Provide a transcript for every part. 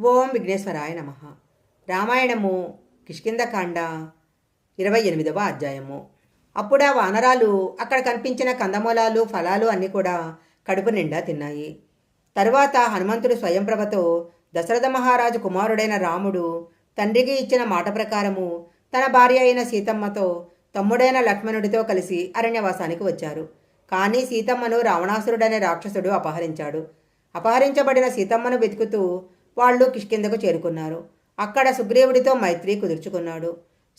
ఓం విఘ్నేశ్వరాయ నమ. రామాయణము కిష్కింధకాండ 28వ అధ్యాయము. అప్పుడు ఆ వానరాలు అక్కడ కనిపించిన కందమూలాలు ఫలాలు అన్నీ కూడా కడుపు నిండా తిన్నాయి. తరువాత హనుమంతుడు స్వయంప్రభతో దశరథ మహారాజు కుమారుడైన రాముడు తండ్రికి ఇచ్చిన మాట ప్రకారము తన భార్య అయిన సీతమ్మతో తమ్ముడైన లక్ష్మణుడితో కలిసి అరణ్యవాసానికి వచ్చారు. కానీ సీతమ్మను రావణాసురుడనే రాక్షసుడు అపహరించాడు. అపహరించబడిన సీతమ్మను వెతుకుతూ వాళ్ళు కిష్కింధకు చేరుకున్నారు. అక్కడ సుగ్రీవుడితో మైత్రి కుదుర్చుకున్నాడు.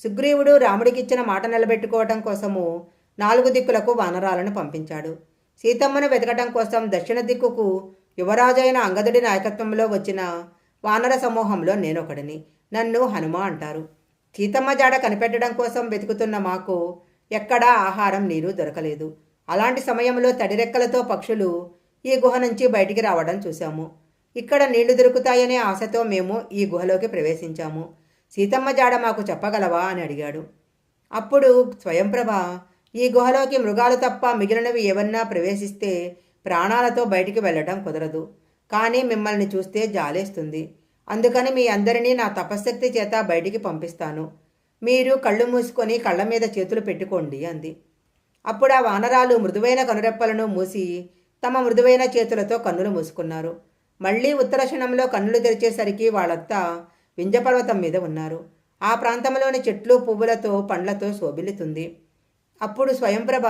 సుగ్రీవుడు రాముడికిచ్చిన మాట నిలబెట్టుకోవటం కోసము 4 దిక్కులకు వానరాలను పంపించాడు. సీతమ్మను వెతకటం కోసం దక్షిణ దిక్కుకు యువరాజైన అంగదుడి నాయకత్వంలో వచ్చిన వానర సమూహంలో నేనొకడిని. నన్ను హనుమ అంటారు. సీతమ్మ జాడ కనిపెట్టడం కోసం వెతుకుతున్న మాకు ఎక్కడా ఆహారం నీరు దొరకలేదు. అలాంటి సమయంలో తడిరెక్కలతో పక్షులు ఈ గుహ నుంచి బయటికి రావడం చూశాము. ఇక్కడ నీళ్లు దొరుకుతాయనే ఆశతో మేము ఈ గుహలోకి ప్రవేశించాము. సీతమ్మ జాడ మాకు చెప్పగలవా అని అడిగాడు. అప్పుడు స్వయంప్రభ, ఈ గుహలోకి మృగాలు తప్ప మిగిలినవి ఏవన్నా ప్రవేశిస్తే ప్రాణాలతో బయటికి వెళ్ళటం కుదరదు. కానీ మిమ్మల్ని చూస్తే జాలేస్తుంది. అందుకని మీ అందరినీ నా తపశ్శక్తి చేత బయటికి పంపిస్తాను. మీరు కళ్ళు మూసుకొని కళ్ళ మీద చేతులు పెట్టుకోండి అంది. అప్పుడు ఆ వానరాలు మృదువైన కనురెప్పలను మూసి తమ మృదువైన చేతులతో కన్నులు మూసుకున్నారు. మళ్లీ ఉత్తర క్షణంలో కన్నులు తెరిచేసరికి వాళ్ళంతా వింజపర్వతం మీద ఉన్నారు. ఆ ప్రాంతంలోని చెట్లు పువ్వులతో పండ్లతో శోభిల్లుతుంది. అప్పుడు స్వయంప్రభ,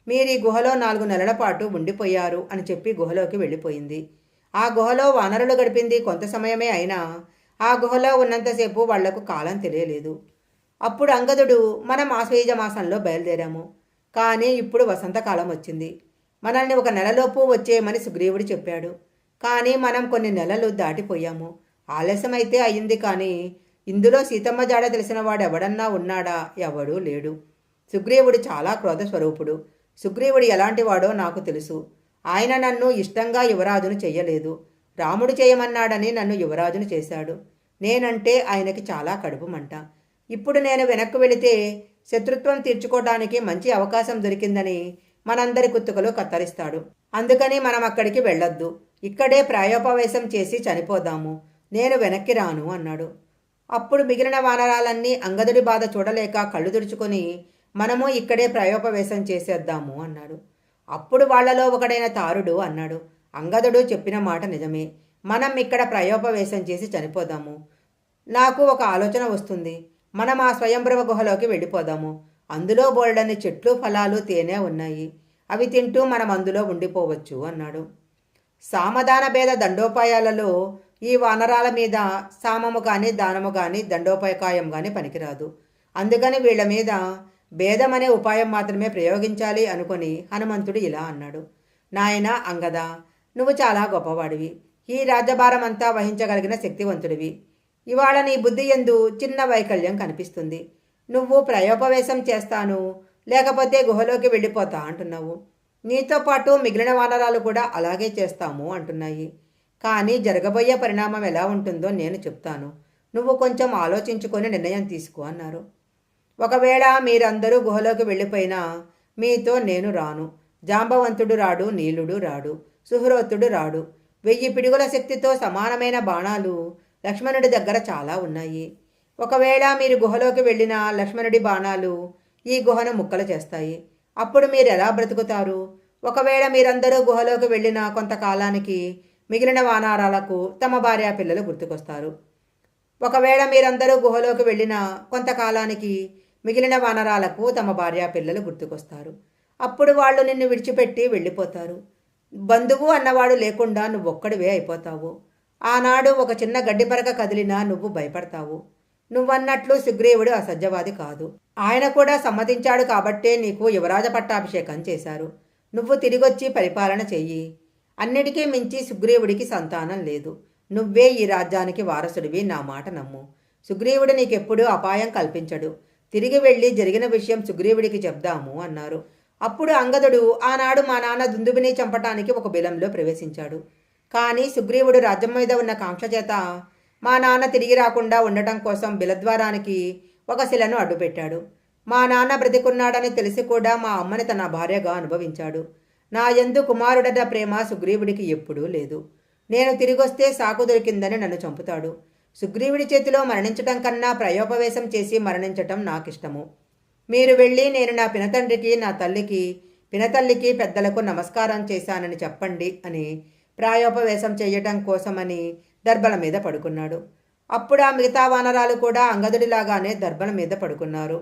మీరు ఈ గుహలో 4 నెలల పాటు ఉండిపోయారు అని చెప్పి గుహలోకి వెళ్ళిపోయింది. ఆ గుహలో వానరులు గడిపింది కొంత సమయమే అయినా ఆ గుహలో ఉన్నంతసేపు వాళ్లకు కాలం తెలియలేదు. అప్పుడు అంగదుడు, మనం ఆశ్వయుజ మాసంలో బయలుదేరాము. కానీ ఇప్పుడు వసంతకాలం వచ్చింది. మనల్ని 1 నెలలోపు వచ్చేయమని సుగ్రీవుడు చెప్పాడు. కానీ మనం కొన్ని నెలలు దాటిపోయాము. ఆలస్యమైతే అయ్యింది. కానీ ఇందులో సీతమ్మ జాడ తెలిసిన వాడు ఎవడన్నా ఉన్నాడా? ఎవడూ లేడు. సుగ్రీవుడు చాలా క్రోధ స్వరూపుడు. సుగ్రీవుడు ఎలాంటివాడో నాకు తెలుసు. ఆయన నన్ను ఇష్టంగా యువరాజును చెయ్యలేదు. రాముడు చేయమన్నాడని నన్ను యువరాజును చేశాడు. నేనంటే ఆయనకి చాలా కడుపు మంట. ఇప్పుడు నేను వెనక్కు వెళితే శత్రుత్వం తీర్చుకోవడానికి మంచి అవకాశం దొరికిందని మనందరి కుత్తుకలు కత్తరిస్తాడు. అందుకని మనం అక్కడికి వెళ్ళొద్దు. ఇక్కడే ప్రాయోపవేశం చేసి చనిపోదాము. నేను వెనక్కి రాను అన్నాడు. అప్పుడు మిగిలిన వానరాలన్నీ అంగదుడి బాధ చూడలేక కళ్ళు తుడుచుకొని మనము ఇక్కడే ప్రాయోపవేశం చేసేద్దాము అన్నాడు. అప్పుడు వాళ్లలో ఒకడైన తారుడు అన్నాడు, అంగదుడు చెప్పిన మాట నిజమే. మనం ఇక్కడ ప్రాయోపవేశం చేసి చనిపోదాము. నాకు ఒక ఆలోచన వస్తుంది. మనం ఆ స్వయంప్రభ గుహలోకి వెళ్ళిపోదాము. అందులో బోల్డన్ని చెట్లు ఫలాలు తేనె ఉన్నాయి. అవి తింటూ మనం అందులో ఉండిపోవచ్చు అన్నాడు. సామదాన భేద దండోపాయాలలో ఈ వానరాల మీద సామము కానీ దానము కానీ దండోపాయకాయం కానీ పనికిరాదు. అందుకని వీళ్ల మీద భేదం అనే ఉపాయం మాత్రమే ప్రయోగించాలి అనుకొని హనుమంతుడు ఇలా అన్నాడు. నాయన అంగద, నువ్వు చాలా గొప్పవాడివి. ఈ రాజ్యభారం అంతా వహించగలిగిన శక్తివంతుడివి. ఇవాళ నీ బుద్ధి యందు చిన్న వైకల్యం కనిపిస్తుంది. నువ్వు ప్రయోపవేశం చేస్తాను లేకపోతే గుహలోకి వెళ్ళిపోతా అంటున్నావు. నీతో పాటు మిగిలిన వానరాలు కూడా అలాగే చేస్తాము అంటున్నాయి. కానీ జరగబోయే పరిణామం ఎలా ఉంటుందో నేను చెప్తాను. నువ్వు కొంచెం ఆలోచించుకొని నిర్ణయం తీసుకో అన్నారు. ఒకవేళ మీరందరూ గుహలోకి వెళ్ళిపోయినా మీతో నేను రాను. జాంబవంతుడు రాడు, నీలుడు రాడు, సుహృతుడు రాడు. 1000 పిడుగుల శక్తితో సమానమైన బాణాలు లక్ష్మణుడి దగ్గర చాలా ఉన్నాయి. ఒకవేళ మీరు గుహలోకి వెళ్ళినా లక్ష్మణుడి బాణాలు ఈ గుహను ముక్కలు చేస్తాయి. అప్పుడు మీరు ఎలా బ్రతుకుతారు? ఒకవేళ మీరందరూ గుహలోకి వెళ్ళిన కొంతకాలానికి మిగిలిన వానరాలకు తమ భార్యా పిల్లలు గుర్తుకొస్తారు. ఒకవేళ మీరందరూ గుహలోకి వెళ్ళిన కొంతకాలానికి మిగిలిన వానరాలకు తమ భార్యా పిల్లలు గుర్తుకొస్తారు. అప్పుడు వాళ్ళు నిన్ను విడిచిపెట్టి వెళ్ళిపోతారు. బంధువు అన్నవాడు లేకుండా నువ్వొక్కడివే అయిపోతావు. ఆనాడు ఒక చిన్న గడ్డిపరక కదిలినా నువ్వు భయపడతావు. నువ్వన్నట్లు సుగ్రీవుడు అసత్యవాది కాదు. ఆయన కూడా సమ్మతించాడు కాబట్టే నీకు యువరాజ పట్టాభిషేకం చేశారు. నువ్వు తిరిగొచ్చి పరిపాలన చెయ్యి. అన్నిటికీ మించి సుగ్రీవుడికి సంతానం లేదు. నువ్వే ఈ రాజ్యానికి వారసుడివి, నా మాట నమ్ము. సుగ్రీవుడు నీకెప్పుడూ అపాయం కల్పించడు. తిరిగి వెళ్ళి జరిగిన విషయం సుగ్రీవుడికి చెప్దాము అన్నారు. అప్పుడు అంగదుడు, ఆనాడు మా నాన్న దుందుబిని చంపటానికి ఒక బిలంలో ప్రవేశించాడు. కానీ సుగ్రీవుడు రాజ్యం మీద ఉన్న కాంక్ష చేత మా నాన్న తిరిగి రాకుండా ఉండటం కోసం బిలద్వారానికి ఒక శిలను అడ్డుపెట్టాడు. మా నాన్న బ్రతికున్నాడని తెలిసి కూడా మా అమ్మని తన భార్యగా అనుభవించాడు. నా యందు కుమారుడన్న ప్రేమ సుగ్రీవుడికి ఎప్పుడూ లేదు. నేను తిరిగొస్తే సాకు దొరికిందని నన్ను చంపుతాడు. సుగ్రీవుడి చేతిలో మరణించటం కన్నా ప్రయోపవేశం చేసి మరణించటం నాకిష్టము. మీరు వెళ్ళి నేను నా పినతండ్రికి, నా తల్లికి, పినతల్లికి, పెద్దలకు నమస్కారం చేశానని చెప్పండి అని ప్రాయోపవేశం చేయటం కోసమని దర్భల మీద పడుకున్నాడు. అప్పుడు ఆ మిగతా వానరాలు కూడా అంగదుడిలాగానే దర్భల మీద పడుకున్నారు.